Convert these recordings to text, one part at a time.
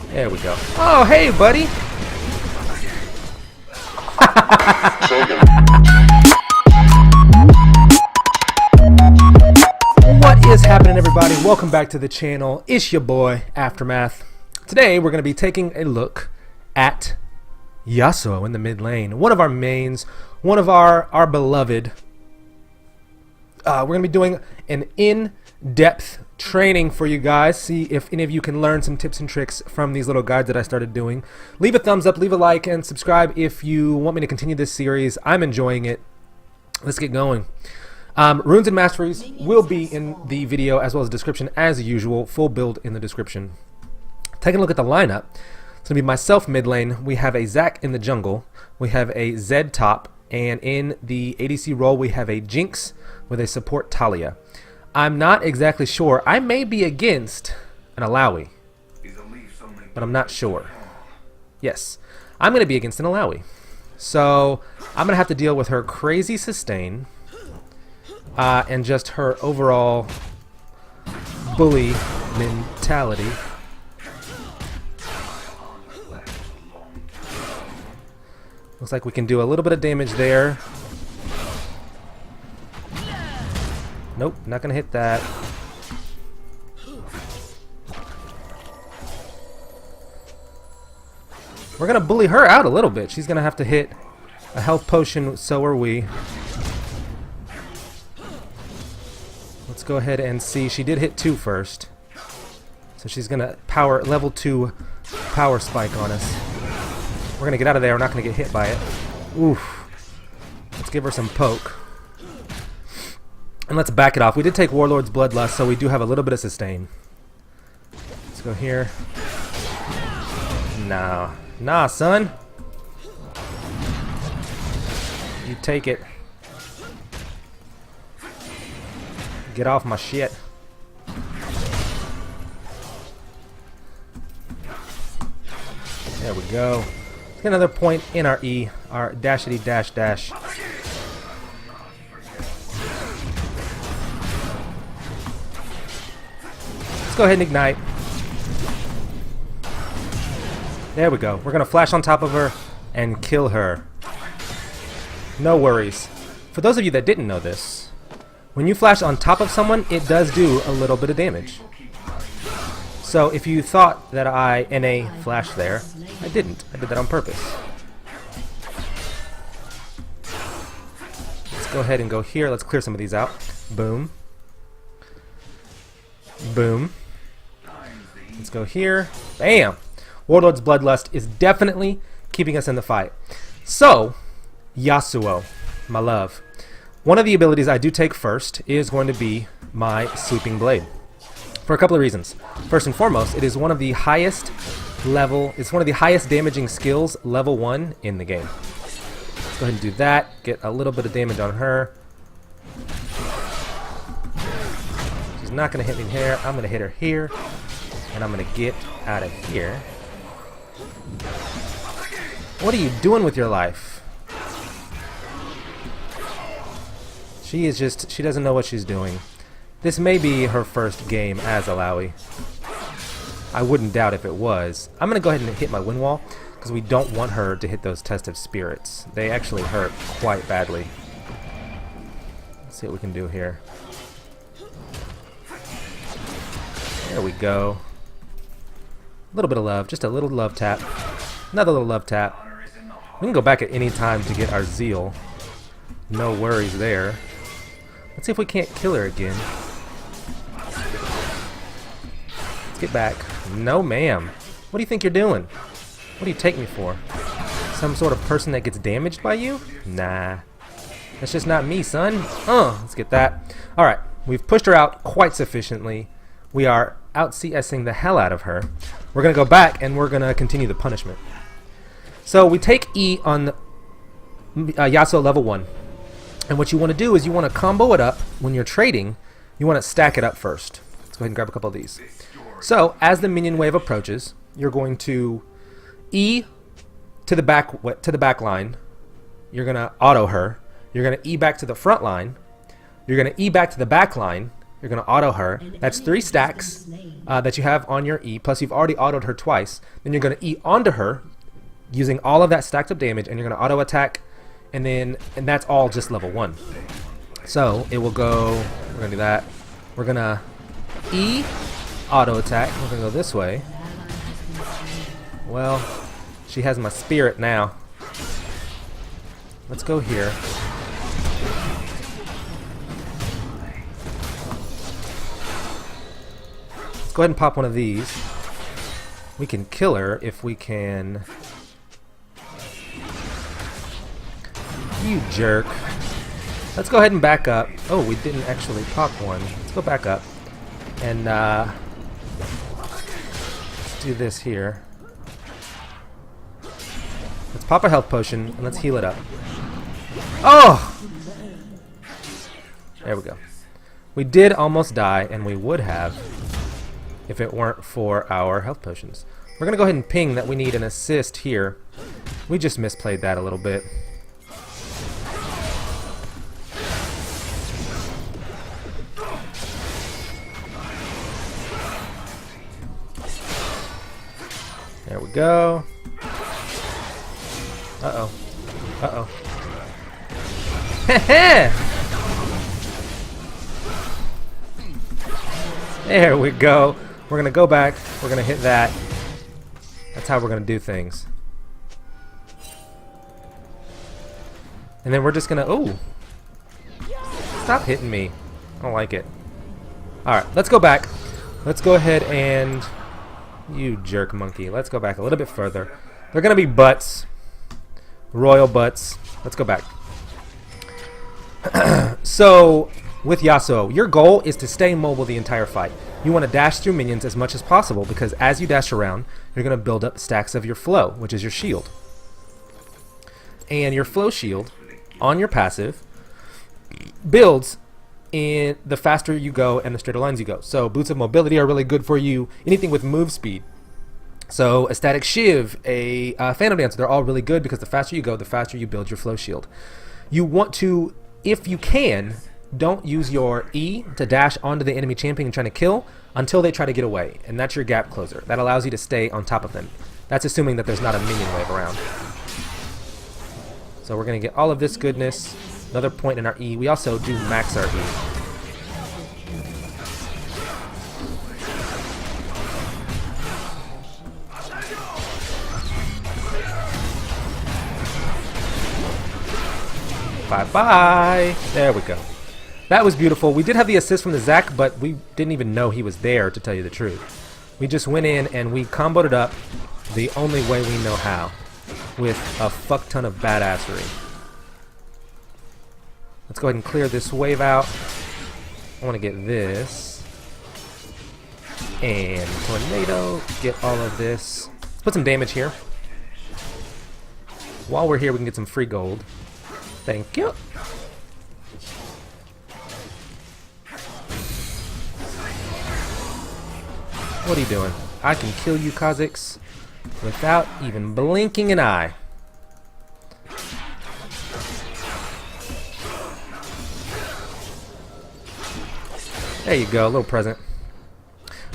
There we go. Oh, hey, buddy. What is happening, everybody? Welcome back to the channel. It's your boy, Aftermath. Today, we're going to be taking a look at Yasuo in the mid lane. One of our mains, one of our beloved. We're going to be doing an in-depth training for you guys. See if any of you can learn some tips and tricks from these little guides that I started doing. Leave a thumbs up, leave a like, and subscribe if you want me to continue this series. I'm enjoying it. Let's get going. Runes and Masteries will be in the video as well as the description as usual. Full build in the description. Taking a look at the lineup. It's going to be myself mid lane. We have a Zac in the jungle. We have a Zed top. And in the ADC role, we have a Jinx with a support Talia. I'm not exactly sure. I may be against an Alawi, but I'm not sure. Yes, I'm going to be against an Alawi. So I'm going to have to deal with her crazy sustain and just her overall bully mentality. Looks like we can do a little bit of damage there. Nope, not gonna hit that. We're gonna bully her out a little bit. She's gonna have to hit a health potion, so are we. Let's go ahead and see. She did hit 2 first. So she's gonna power level 2 power spike on us. We're gonna get out of there. We're not gonna get hit by it. Oof. Let's give her some poke. And let's back it off. We did take Warlord's Bloodlust, so we do have a little bit of sustain. Let's go here. Nah. Nah, son. You take it. Get off my shit. There we go. Let's get another point in our E, our dashity dash dash. Let's go ahead and ignite. There we go. We're gonna flash on top of her and kill her. No worries. For those of you that didn't know this, when you flash on top of someone, it does do a little bit of damage. So if you thought that I NA flashed there, I didn't. I did that on purpose. Let's go ahead and go here. Let's clear some of these out. Boom. Boom. Let's go here. Bam! Warlord's Bloodlust is definitely keeping us in the fight. So, Yasuo, my love. One of the abilities I do take first is going to be my Sweeping Blade. For a couple of reasons. First and foremost, it is one of the highest level, it's one of the highest damaging skills, level 1 in the game. Let's go ahead and do that. Get a little bit of damage on her. She's not going to hit me here. I'm going to hit her here. And I'm going to get out of here. What are you doing with your life? She is just, she doesn't know what she's doing. This may be her first game as Alawi. I wouldn't doubt if it was. I'm going to go ahead and hit my wind wall because we don't want her to hit those test of spirits. They actually hurt quite badly. Let's see what we can do here. There we go. A little bit of love. Just a little love tap. Another little love tap. We can go back at any time to get our zeal. No worries there. Let's see if we can't kill her again. Let's get back. No, ma'am. What do you think you're doing? What do you take me for? Some sort of person that gets damaged by you? Nah. That's just not me, son. Let's get that. Alright, we've pushed her out quite sufficiently. We are out CSing the hell out of her. We're going to go back and we're going to continue the punishment. So we take E on Yasuo level 1. And what you want to do is you want to combo it up when you're trading. You want to stack it up first. Let's go ahead and grab a couple of these. So as the minion wave approaches, you're going to E to the back line. You're going to auto her. You're going to E back to the front line. You're going to E back to the back line. You're You're going to auto her. That's 3 stacks that you have on your E, plus you've already autoed her twice. Then you're going to E onto her using all of that stacked up damage, and you're going to auto attack, and that's all just level 1. So it will go, we're going to do that. We're going to E, auto attack. We're going to go this way. Well, she has my spirit now. Let's go here. Let's go ahead and pop one of these. We can kill her if we can. You jerk. Let's go ahead and back up. Oh, we didn't actually pop one. Let's go back up. And let's do this here. Let's pop a health potion and let's heal it up. Oh! There we go. We did almost die, and we would have if it weren't for our health potions. We're going to go ahead and ping that we need an assist here. We just misplayed that a little bit. There we go. Uh-oh. Uh-oh. There we go. We're gonna go back. We're gonna hit that. That's how we're gonna do things. And then we're just gonna... Oh! Stop hitting me. I don't like it. Alright, let's go back. Let's go ahead and... You jerk monkey. Let's go back a little bit further. They're gonna be butts. Royal butts. Let's go back. So, with Yasuo, your goal is to stay mobile the entire fight. You want to dash through minions as much as possible, because as you dash around, you're going to build up stacks of your flow, which is your shield. And your flow shield, on your passive, builds in the faster you go and the straighter lines you go. So boots of mobility are really good for you. Anything with move speed. So a static shiv, a phantom dancer, they're all really good because the faster you go, the faster you build your flow shield. You want to, if you can, don't use your E to dash onto the enemy champion and trying to kill until they try to get away. And that's your gap closer. That allows you to stay on top of them. That's assuming that there's not a minion wave around. So we're going to get all of this goodness. Another point in our E. We also do max our E. Bye-bye. There we go. That was beautiful. We did have the assist from the Zac, but we didn't even know he was there, to tell you the truth. We just went in and we comboed it up the only way we know how, with a fuck ton of badassery. Let's go ahead and clear this wave out. I want to get this. And tornado. Get all of this. Let's put some damage here. While we're here, we can get some free gold. Thank you. What are you doing? I can kill you, Kha'Zix, without even blinking an eye. There you go, a little present.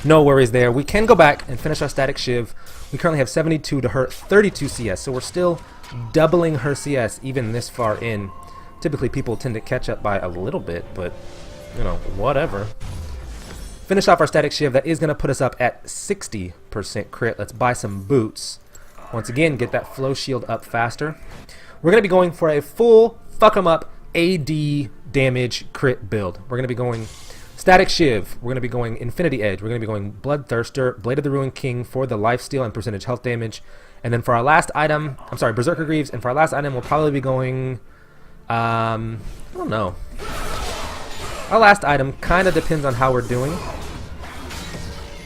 No worries there. We can go back and finish our static shiv. We currently have 72 to her 32 CS, so we're still doubling her CS even this far in. Typically people tend to catch up by a little bit, but you know, whatever. Finish off our static shiv. That is going to put us up at 60% crit. Let's buy some boots. Once again, get that flow shield up faster. We're going to be going for a full fuck 'em up AD damage crit build. We're going to be going static shiv. We're going to be going infinity edge. We're going to be going bloodthirster, blade of the ruined king for the lifesteal and percentage health damage. And then for our last item, I'm sorry, berserker greaves. And for our last item, we'll probably be going, I don't know. Our last item kind of depends on how we're doing.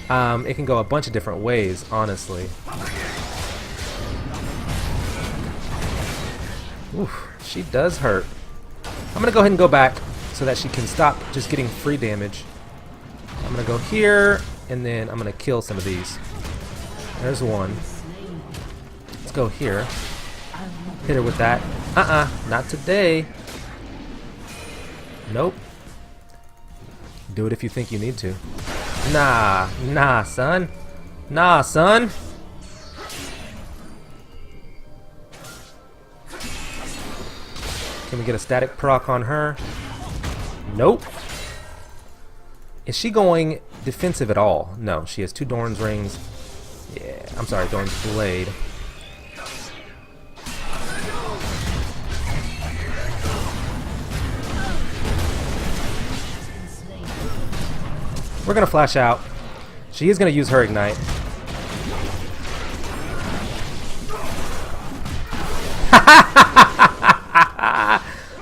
It can go a bunch of different ways, honestly. Oof, she does hurt. I'm going to go ahead and go back so that she can stop just getting free damage. I'm going to go here, and then I'm going to kill some of these. There's one. Let's go here. Hit her with that. Not today. Nope. Do it if you think you need to. Nah, nah, son. Nah, son. Can we get a static proc on her? Nope. Is she going defensive at all? No, she has 2 Doran's rings. Yeah, I'm sorry, Doran's blade. We're gonna flash out. She is gonna use her ignite.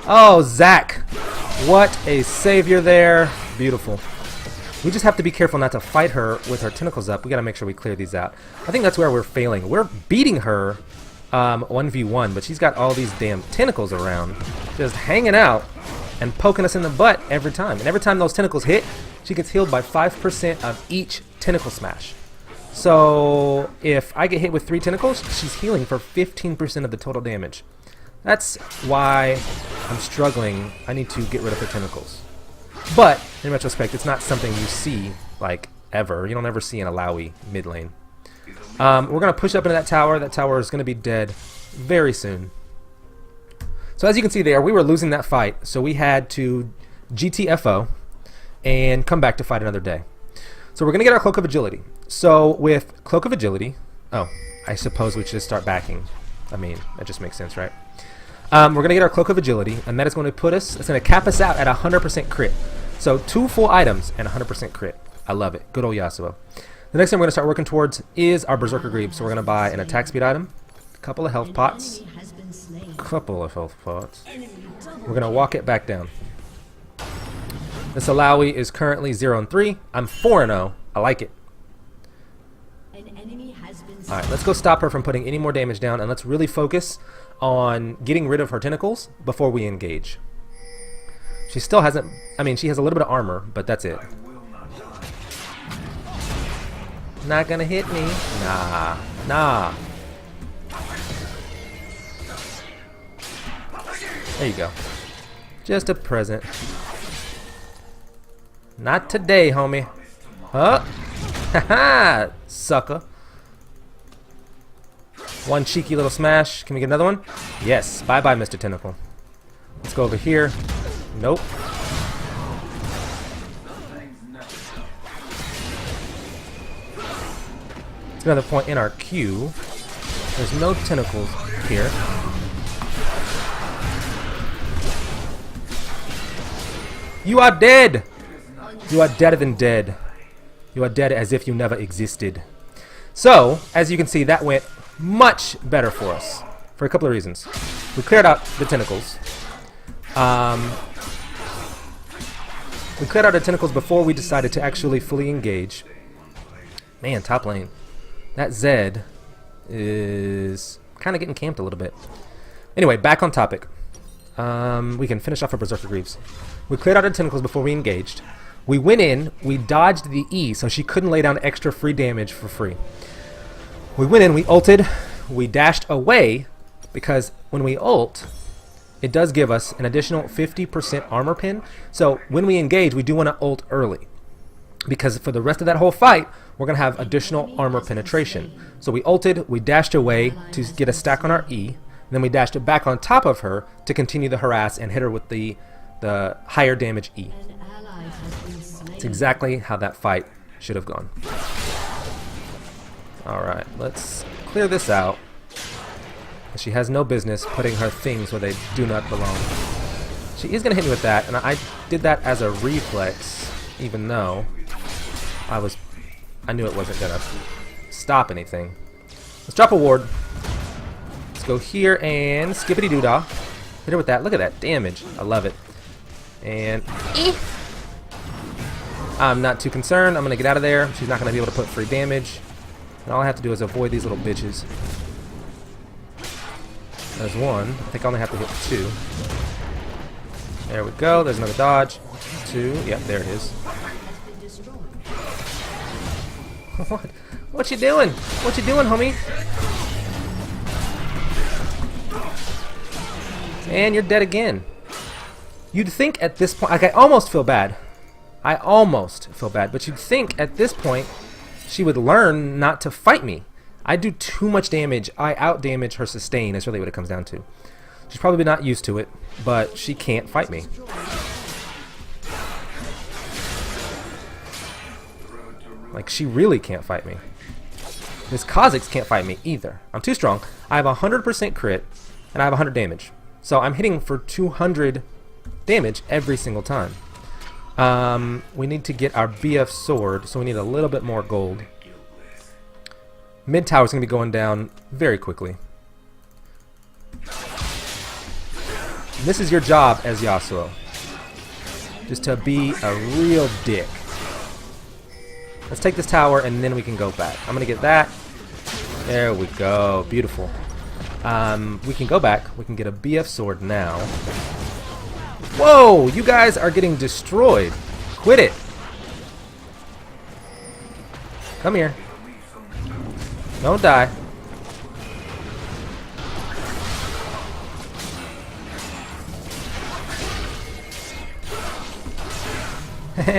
Oh, Zach. What a savior there. Beautiful. We just have to be careful not to fight her with her tentacles up. We gotta make sure we clear these out. I think that's where we're failing. We're beating her 1v1, but she's got all these damn tentacles around, just hanging out and poking us in the butt every time. And every time those tentacles hit, she gets healed by 5% of each tentacle smash. So if I get hit with 3 tentacles, she's healing for 15% of the total damage. That's why I'm struggling. I need to get rid of her tentacles. But in retrospect, it's not something you see like ever. You don't ever see in a Lowy mid lane. We're gonna push up into that tower. That tower is gonna be dead very soon. So as you can see there, we were losing that fight, so we had to GTFO and come back to fight another day. So we're gonna get our Cloak of Agility. So with Cloak of Agility, oh, I suppose we should just start backing. I mean, that just makes sense, right? We're going to get our Cloak of Agility, and that is going to put us, it's going to cap us out at 100% crit. So 2 full items and 100% crit. I love it. Good old Yasuo. The next thing we're going to start working towards is our Berserker Greaves. So we're going to buy an attack speed item, a couple of health pots, We're going to walk it back down. This Alawi is currently 0-3. I'm 4-0. I like it. Alright, let's go stop her from putting any more damage down, and let's really focus on getting rid of her tentacles before we engage. She still hasn't, I mean, she has a little bit of armor, but that's it. Not gonna hit me. Nah. Nah. There you go. Just a present. Not today, homie. Huh? Haha, sucker. One cheeky little smash. Can we get another one? Yes. Bye-bye, Mr. Tentacle. Let's go over here. Nope. It's another point in our queue. There's no tentacles here. You are dead! You are deader than dead. You are dead as if you never existed. So, as you can see, that went much better for us for a couple of reasons. We cleared out the tentacles. We cleared out the tentacles before we decided to actually fully engage. Man, top lane. That Zed is kind of getting camped a little bit. Anyway, back on topic. We can finish off our Berserker Greaves. We cleared out our tentacles before we engaged. We went in, we dodged the E so she couldn't lay down extra free damage for free. We went in, we ulted, we dashed away, because when we ult, it does give us an additional 50% armor pin. So when we engage, we do want to ult early, because for the rest of that whole fight, we're going to have additional armor penetration. So we ulted, we dashed away to get a stack on our E, and then we dashed it back on top of her to continue the harass and hit her with the higher damage E. It's exactly how that fight should have gone. Alright, let's clear this out. She has no business putting her things where they do not belong. She is going to hit me with that, and I did that as a reflex, even though I knew it wasn't going to stop anything. Let's drop a ward. Let's go here and skippity-doo-dah. Hit her with that. Look at that damage. I love it. And I'm not too concerned. I'm going to get out of there. She's not going to be able to put free damage. And all I have to do is avoid these little bitches. There's one. I think I only have to hit 2. There we go. There's another dodge. 2. Yep, there it is. What you doing? What you doing, homie? And you're dead again. You'd think at this point, like, I almost feel bad. I almost feel bad, but you'd think at this point she would learn not to fight me. I do too much damage. I out-damage her sustain is really what it comes down to. She's probably not used to it, but she can't fight me. Like, she really can't fight me. This Kha'Zix can't fight me either. I'm too strong. I have 100% crit, and I have 100 damage. So I'm hitting for 200 damage every single time. We need to get our BF sword, so we need a little bit more gold. Mid tower is going to be going down very quickly. And this is your job as Yasuo. Just to be a real dick. Let's take this tower and then we can go back. I'm going to get that. There we go. Beautiful. We can go back. We can get a BF sword now. Whoa! You guys are getting destroyed. Quit it. Come here. Don't die.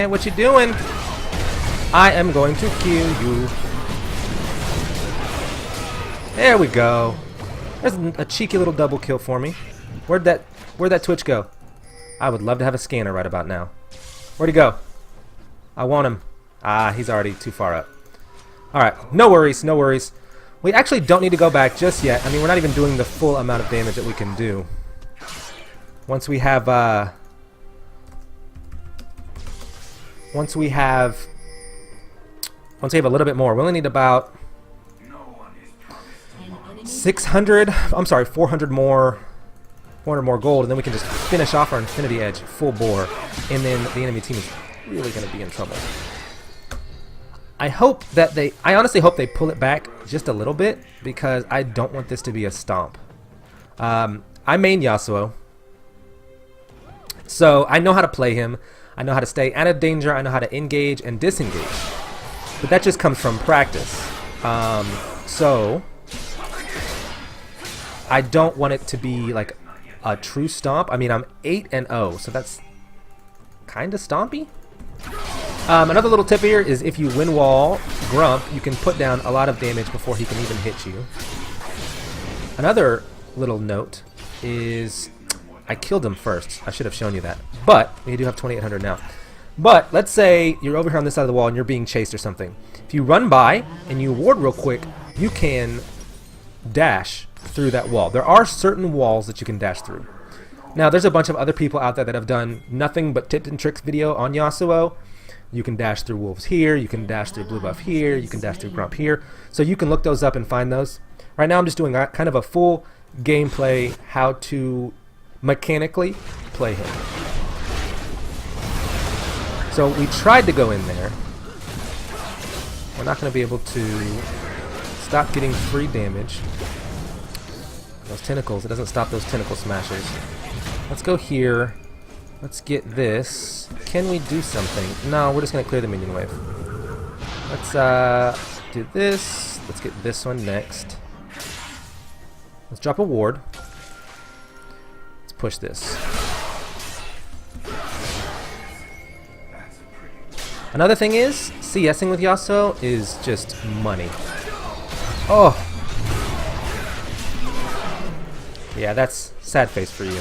What you doing? I am going to kill you. There we go. There's a cheeky little double kill for me. Where'd that Twitch go? I would love to have a scanner right about now. Where'd he go? I want him. Ah, he's already too far up. Alright, no worries, no worries. We actually don't need to go back just yet. I mean, we're not even doing the full amount of damage that we can do. Once we have a little bit more, we only need about 600, I'm sorry, 400 more gold, and then we can just finish off our Infinity Edge full bore, and then the enemy team is really going to be in trouble. I honestly hope they pull it back just a little bit, because I don't want this to be a stomp. I main Yasuo, so I know how to play him. I know how to stay out of danger. I know how to engage and disengage. But that just comes from practice. So I don't want it to be like a true stomp. I mean, I'm 8-0, so that's kind of stompy. Another little tip here is if you win wall Grump, you can put down a lot of damage before he can even hit you. Another little note is I killed him first. I should have shown you that. But we do have 2800 now. But let's say you're over here on this side of the wall and you're being chased or something. If you run by and you ward real quick, you can dash through that wall. There are certain walls that you can dash through. Now, there's a bunch of other people out there that have done nothing but tips and tricks video on Yasuo. You can dash through wolves here, you can dash through blue buff here, you can dash through Grump here. So you can look those up and find those. Right now I'm just doing kind of a full gameplay how to mechanically play him. So we tried to go in there. We're not going to be able to stop getting free damage. Those tentacles, it doesn't stop those tentacle smashes. Let's go here. Let's get this. Can we do something? No, we're just going to clear the minion wave. Let's do this. Let's get this one next. Let's drop a ward. Let's push this. Another thing is, CSing with Yasuo is just money. Oh! Yeah, that's sad face for you.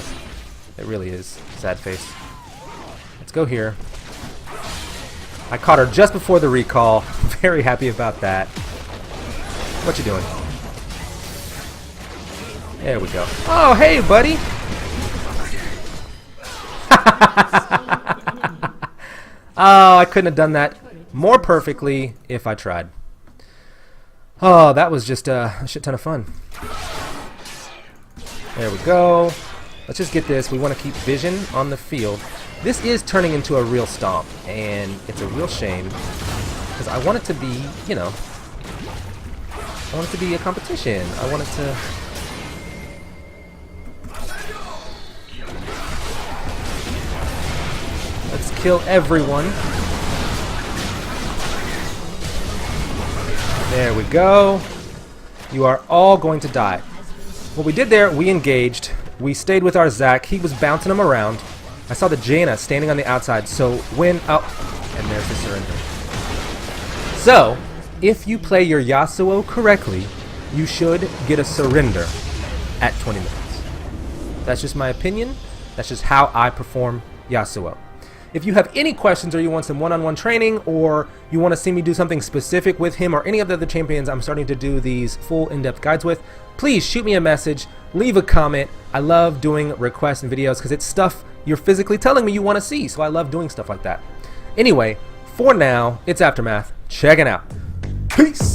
It really is sad face. Let's go here. I caught her just before the recall. Very happy about that. What you doing? There we go. Oh, hey, buddy! Oh, I couldn't have done that more perfectly if I tried. Oh, that was just a shit ton of fun. There we go. Let's just get this. We want to keep vision on the field. This is turning into a real stomp, and it's a real shame because I want it to be, you know, I want it to be a competition. I want it to... Let's kill everyone. There we go. You are all going to die. What we did there, we engaged. We stayed with our Zac. He was bouncing him around. I saw the Jaina standing on the outside, so when... Oh, and there's the surrender. So, if you play your Yasuo correctly, you should get a surrender at 20 minutes. That's just my opinion. That's just how I perform Yasuo. If you have any questions or you want some one-on-one training or you want to see me do something specific with him or any of the other champions I'm starting to do these full in-depth guides with, please shoot me a message, leave a comment. I love doing requests and videos because it's stuff you're physically telling me you want to see, so I love doing stuff like that. Anyway, for now, it's Aftermath. Check it out. Peace!